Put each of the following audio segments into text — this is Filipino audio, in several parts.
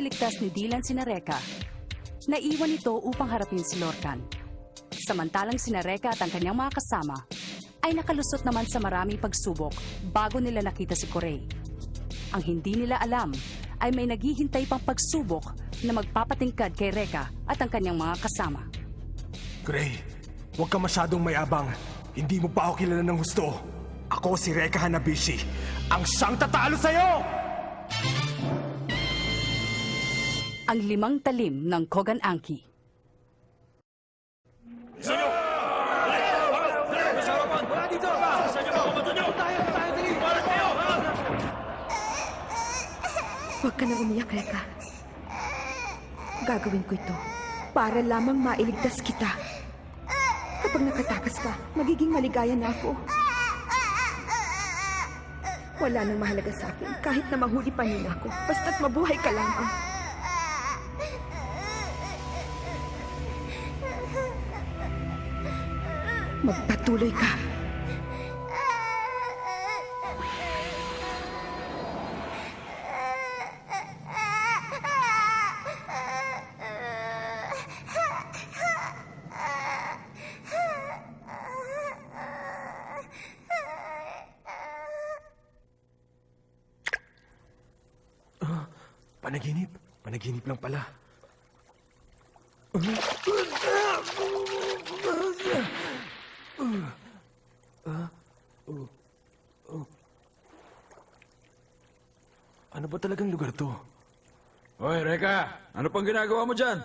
isiligtas ni Dylan sina Reka, naiwan ito upang harapin si Lorcan. Samantalang sina Reka at ang kanyang mga kasama ay nakalusot naman sa maraming pagsubok bago nila nakita si Corey. Ang hindi nila alam ay may naghihintay pang pagsubok na magpapatingkad kay Reka at ang kanyang mga kasama. Gray, huwag ka masyadong mayabang. Hindi mo pa ako kilala ng husto. Ako si Reka Hanabishi, ang siyang tatalo sa'yo! Ang 5 talim ng Kogan Anki. Huwag ka na umiyak, Reka. Gagawin ko ito para lamang mailigtas kita. Kapag nakatakas ka, magiging maligaya na ako. Wala nang mahalaga sa akin kahit na mahuli pa nila ako. Basta't mabuhay ka lamang. Magpatuloy ka. Panaginip. Panaginip lang pala. Ano ba talagang lugar to? Hoy, Reka! Ano pang ginagawa mo dyan?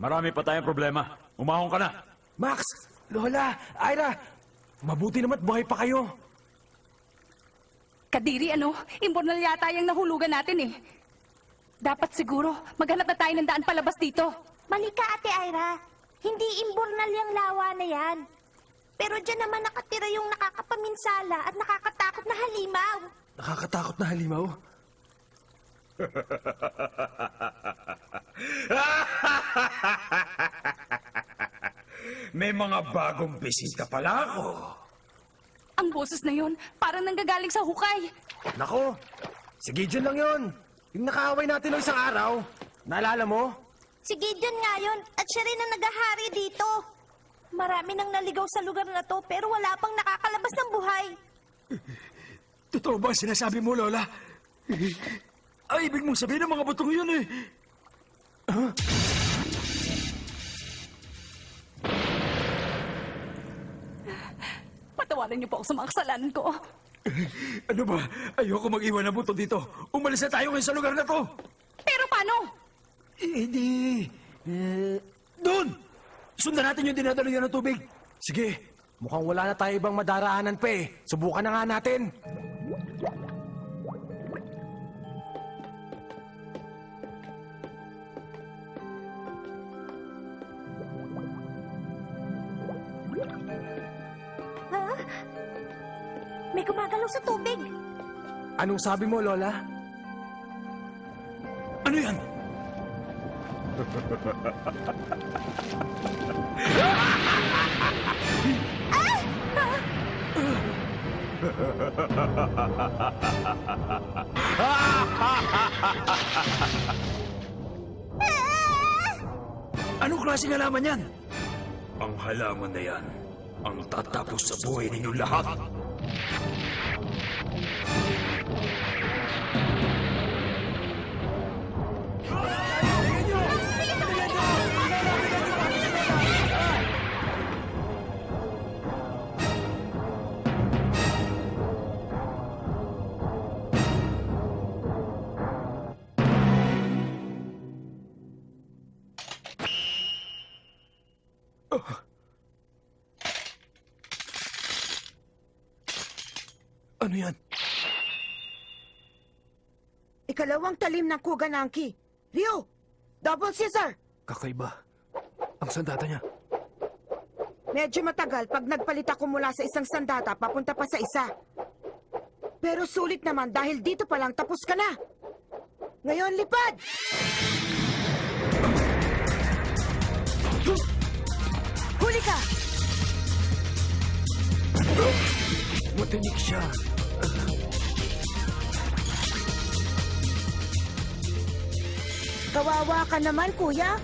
Marami pa tayong problema. Umahon ka na. Max! Lola! Ira! Mabuti naman buhay pa kayo. Kadiri, Imbornal yata yung nahulugan natin eh. Dapat siguro, maghanap na tayo ng daan palabas dito. Mali ka, Ate Ira. Hindi imbornal yung lawa na yan. Pero dyan naman nakatira yung nakakapaminsala at nakakatakot na halimaw. Nakakatakot na halimaw. May mga bagong bisita pala ako. Ang boses na yon, parang nanggagaling sa hukay. Nako, si Gideon lang yon. Yung nakaaway natin noong isang araw. Naalala mo? Si Gideon nga yun, at siya rin ang nagahari dito. Marami nang naligaw sa lugar na to, pero wala pang nakakalabas ng buhay. Totoo ba sinasabi mo, Lola? Ay, ibig mong sabihin ng mga butong yun eh. Patawarin niyo po ako sa mga kasalanan ko. Ano ba? Ayoko mag-iwan ng buto dito. Umalis na tayo ngayon sa lugar na to. Pero paano? Hindi. Doon! Sundan natin yung dinadalo niya ng tubig. Sige, mukhang wala na tayo ibang madaraanan pa eh. Subukan na nga natin. Ha? May gumagalaw sa tubig. Anong sabi mo, Lola? Ano yan? Anong klaseng halaman yan? Ang halaman na yan ang tatapos sa buhay ninyo lahat. Ano yan? Ikalawang talim ng Kogan Anki. Rio! Double Caesar! Kakaiba. Ang sandata niya. Medyo matagal pag nagpalit ako mula sa isang sandata papunta pa sa isa. Pero sulit naman dahil dito pa lang tapos ka na. Ngayon, lipad! Huli ka! Matinik siya. Kawawa ka naman, kuya.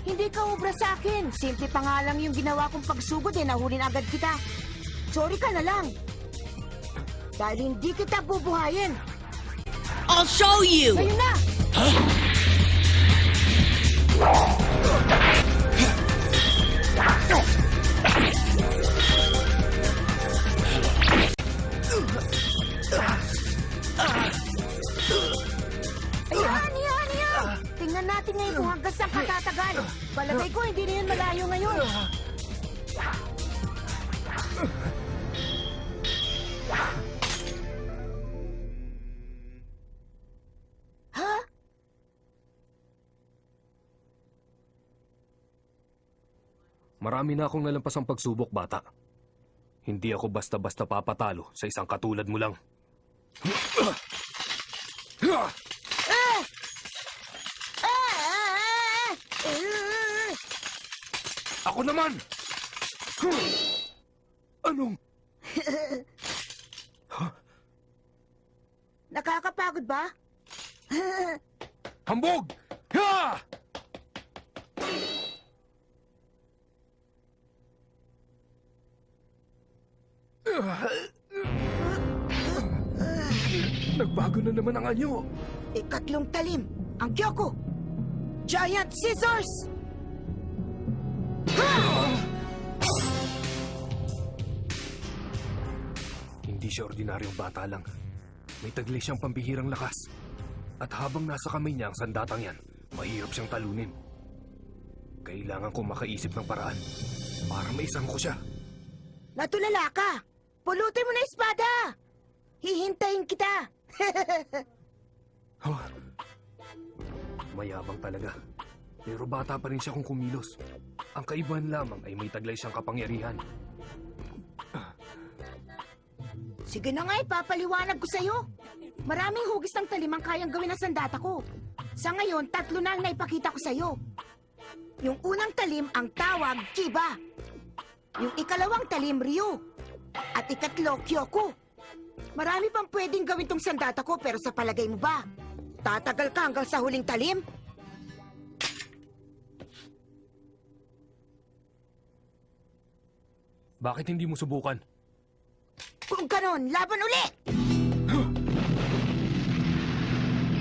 Hindi ka obra sa akin. Simple pa nga lang yung ginawa kong pagsugod nahuli na agad kita. Sorry ka na lang. Dahil hindi kita bubuhayin. I'll show you! Ngayon na! Yan! Tingnan natin ngayon kung hanggang saan katatagal. Palagay ko hindi na yun malayo ngayon. Ha? Marami na akong nalampasang pagsubok, bata. Hindi ako basta-basta papatalo sa isang katulad mo lang. Ako naman! Anong... Nakakapagod ba? Hambog! Ha! Nagbago na naman ang anyo. Ikatlong talim, ang Kyoko. Giant Scissors! Hindi siya ordinaryong bata lang. May taglay siyang pambihirang lakas. At habang nasa kamay niya ang sandatang yan, mahirap siyang talunin. Kailangan kong makaisip ng paraan para maisang ko siya. Natulala ka! Pulutin mo na espada! Hihintayin kita! Oh, mayabang talaga. Pero bata pa rin siya kung kumilos. Ang kaibahan lamang ay may taglay siyang kapangyarihan. Sige na nga, ipapaliwanag ko sa'yo. Maraming hugis ng talim ang kayang gawin ng sandata ko. Sa ngayon, 3 na ang naipakita ko sa'yo. Yung unang talim ang tawag, Kiba. Yung ikalawang talim, Ryu. At ikatlo, Kyoko. Marami pang pwedeng gawin tong sandata ko, pero sa palagay mo ba, tatagal ka hanggang sa huling talim? Bakit hindi mo subukan? Kung ganon, laban uli!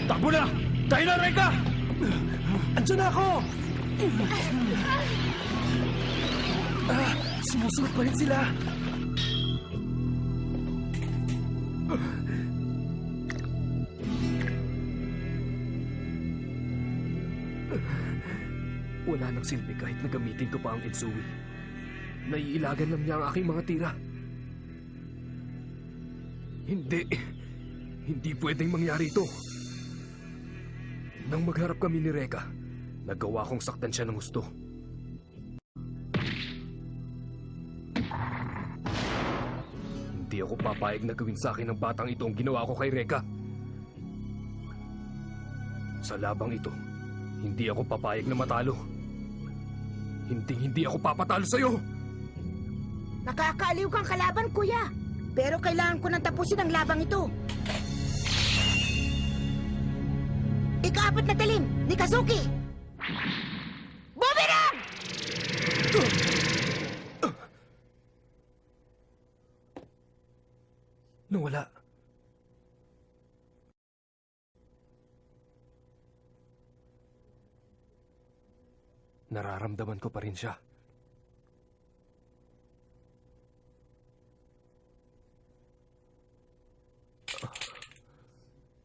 Takbo na! Tayo na, Reka! Andiyan na ako! Sumusunod pa rin sila! Wala nang silbi kahit na gamitin ko pa ang Itsui. Naiilagan lang niya ang aking mga tira. Hindi pwedeng mangyari ito. Nang magharap kami ni Reka, nagawa kong saktan siya ng gusto. Hindi ako papayag na gawin sa akin ng batang ito ang ginawa ko kay Reka. Sa labang ito, hindi ako papayag na matalo. Hindi ako papatalo sa'yo! Nakakaaliw kang kalaban, kuya. Pero kailangan ko nang tapusin ang labang ito. Ika-4 na talim ni Kazuki! Boomerang! Nawala. Nararamdaman ko pa rin siya.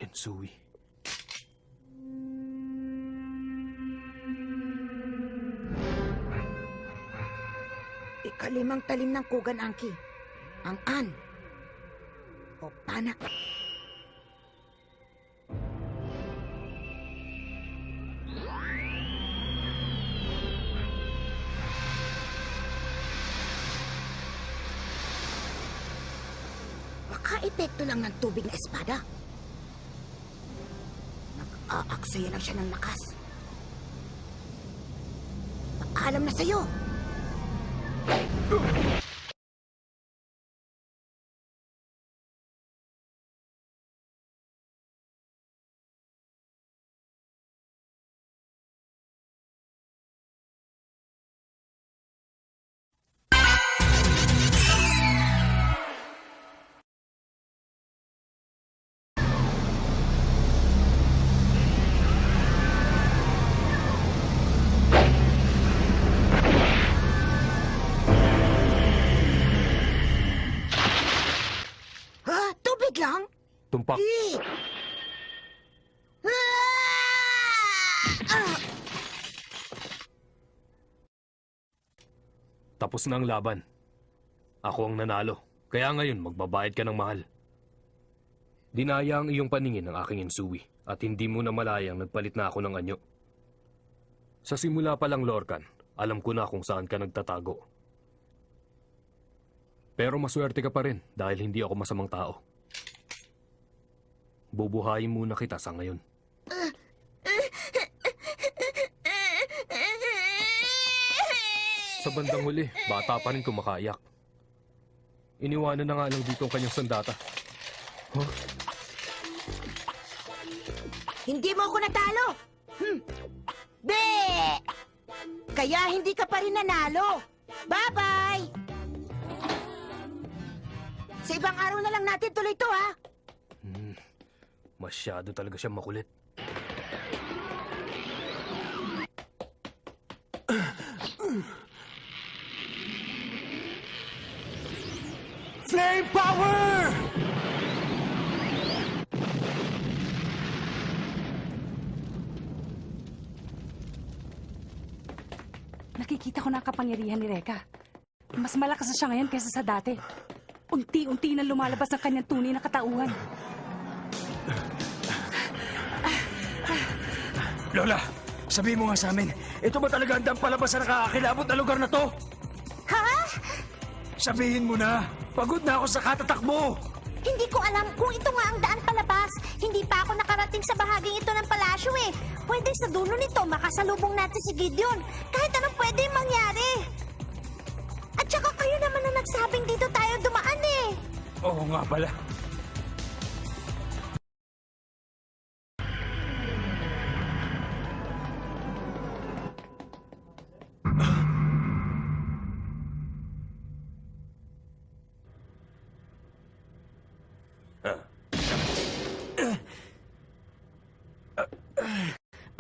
Ensui. Ika-5 talim ng Kugan Anki. Ang An. O Panak. Baka epekto lang ng tubig na espada. Nag-aaksaya lang siya ng lakas. Paalam na sa'yo! tumpak. Tapos na ang laban. Ako ang nanalo. Kaya ngayon magbabayad ka ng mahal. Dinaya ang iyong paningin ng aking insui at hindi mo na malayang nagpalit na ako ng anyo. Sa simula pa lang, Lorcan, alam ko na kung saan ka nagtatago. Pero maswerte ka pa rin dahil hindi ako masamang tao. Bubuhayin muna kita sa ngayon. Sa bandang huli, bata pa rin kumakayak. Iniwanan na nga lang dito ang kanyang sandata. Hindi mo ako natalo! Be! Kaya hindi ka pa rin nanalo! Bye-bye! Sa ibang araw na lang natin tuloy to, ha? Masyado talaga siyang makulit. Flame power! Nakikita ko na ang kapangyarihan ni Reka. Mas malakas na siya ngayon kaysa sa dati. Unti-unti na lumalabas ang kanyang tunay na katauhan. Lola, sabihin mo nga sa amin, ito ba talaga ang palabas na nakakakilabot na lugar na to? Ha? Sabihin mo na, pagod na ako sa katatakbo. Hindi ko alam kung ito nga ang daan palabas. Hindi pa ako nakarating sa bahaging ito ng palasyo eh. Pwede sa dulo nito makasalubong natin si Gideon. Kahit anong pwede mangyari. At saka kayo naman na nagsabing dito tayo dumaan eh. Oo nga pala.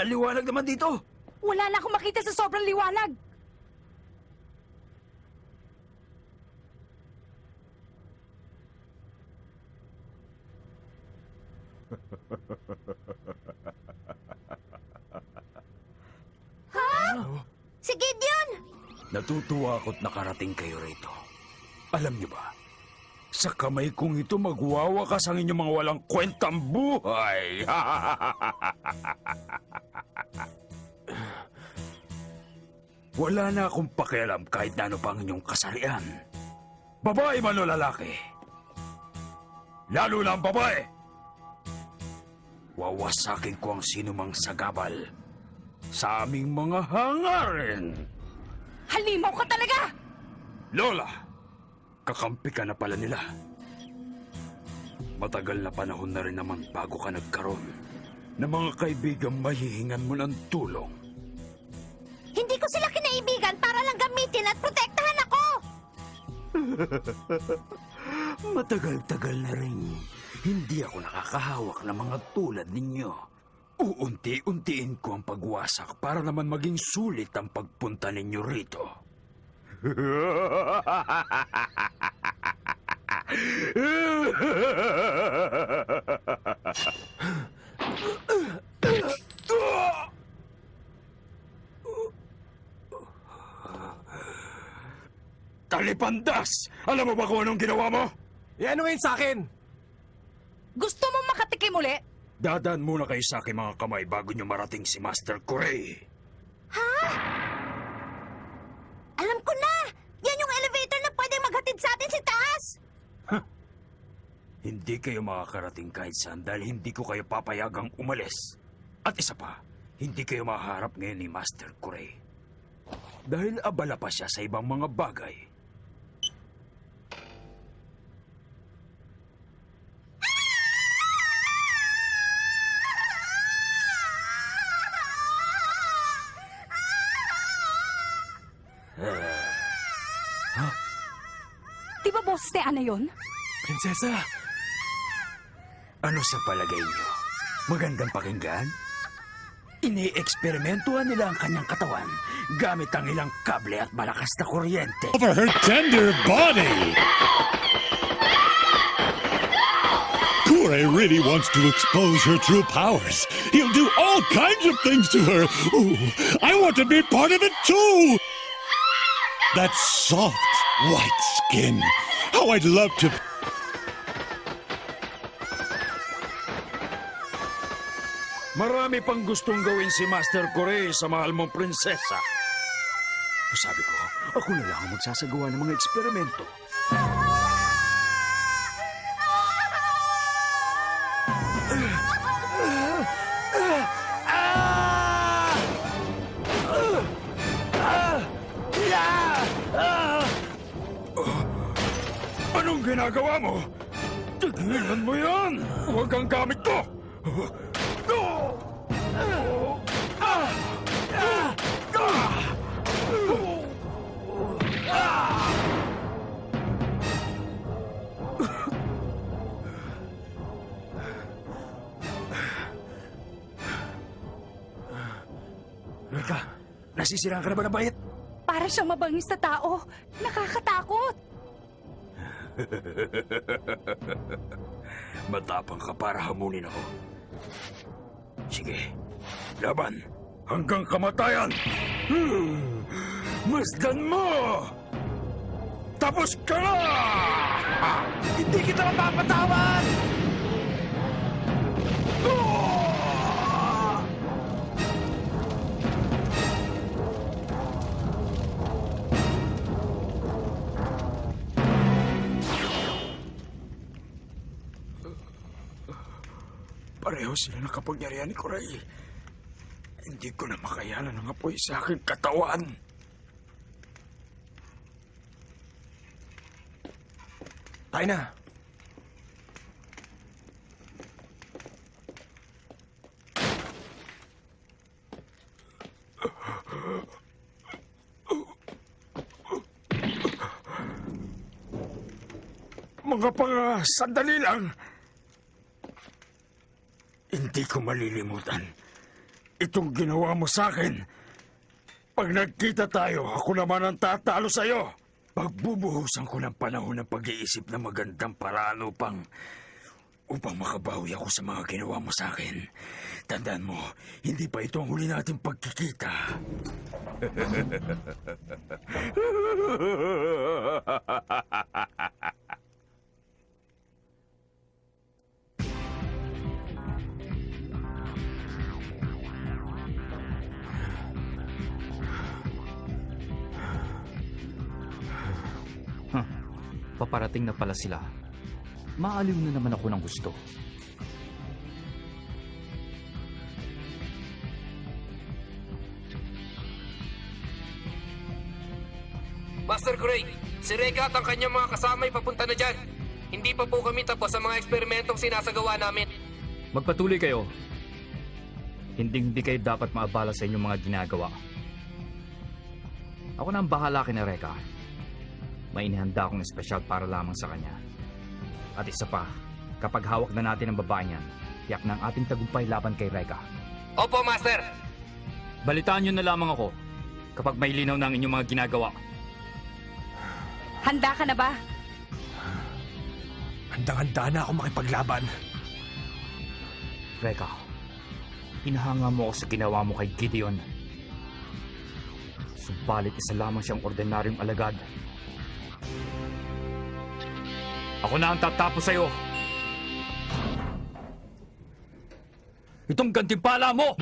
Ang liwanag naman dito. Wala na akong makita sa sobrang liwanag. Si Gideon! Natutuwa ako't nakarating kayo rito. Alam niyo ba, sa kamay kong ito magwawakas ang inyong mga walang kwentang buhay. Wala na akong pakialam kahit na ano pa ang inyong kasarian. Babae man o lalaki. Lalo na ang babae. Wawasakin ko ang sinumang sagabal sa aming mga hangarin. Halimaw ka talaga! Lola, kakampi ka na pala nila. Matagal na panahon na rin naman bago ka nagkaroon ng mga kaibigang mahihingan mo ng tulong. Hindi ko sila kinaibigan para lang gamitin at protektahan ako! Matagal-tagal na rin. Hindi ako nakakahawak ng mga tulad ninyo. Uunti-untiin ko ang pagwasak para naman maging sulit ang pagpunta ninyo rito. Talipandas! Alam mo ba kung anong ginawa mo? Ano ngayon sa akin? Gusto mo makatikim uli? Dadaan muna kayo sa aking mga kamay bago nyo marating si Master Corey. Alam ko na! Yan yung elevator na pwede maghatid sa atin sa taas! Hindi kayo makakarating kahit saan dahil hindi ko kayo papayagang umalis. At isa pa, hindi kayo maharap ngayon ni Master Corey. Dahil abala pa siya sa ibang mga bagay. Di ba boses ni Ana yun? Prinsesa! Ano sa palagay niyo? Magandang pakinggan? Ini-eksperimentuhan nila ang kanyang katawan gamit ang ilang kable at malakas na kuryente. Over her tender body. Cool Kore really wants to expose her true powers. He'll do all kinds of things to her. Ooh, I want to be part of it too. That soft, white skin. How I'd love to... Marami pang gustong gawin si Master Kore sa mahal mong prinsesa. Sabi ko, ako na lang ang magsasagawa ng mga eksperimento. Anong ginagawa mo? Tigilan mo yan! Huwag kang gamit ko! Reka, nasisiraan ka na ba ng bayit? Para siyang mabangis na tao. Nakakatakot. Matapang ka para hamunin ako. Sige, laban hanggang kamatayan. Masdan mo! Tapos ka na! Hindi kita mapapatawad! Pareho sila ng kapangyarihan ni Koray. Hindi ko na makayanan ang apoy sa aking katawan. Tayo na. Mga sandali lang. Hindi ko malilimutan itong ginawa mo sa akin. Pag nagkita tayo, ako naman ang tatalo sa'yo. Pagbubuhusan ko ng panahon ng pag-iisip na magandang paraan upang makabawi ako sa mga ginawa mo sa akin. Tandaan mo, hindi pa ito ang huli nating pagkikita. Paparating na pala sila. Maaliw na naman ako ng gusto. Master Gray, si Reka at ang kanyang mga kasama ay papunta na dyan. Hindi pa po kami tapos sa mga eksperimentong sinasagawa namin. Magpatuloy kayo. Hindi kayo dapat maabala sa inyong mga ginagawa. Ako na ang bahala kina Reka. May inihanda akong espesyal para lamang sa kanya. At isa pa, kapag hawak na natin ang babae niyan, tiyak na ang ating tagumpay laban kay Reka. Opo, Master! Balitaan niyo na lamang ako kapag may linaw na ang inyong mga ginagawa. Handa ka na ba? Handang-handa na ako makipaglaban. Reka, pinahanga mo ako sa ginawa mo kay Gideon. Subalit isa lamang siyang ordinaryong alagad. Ako na ang tatapos sa'yo. Itong gantimpala mo!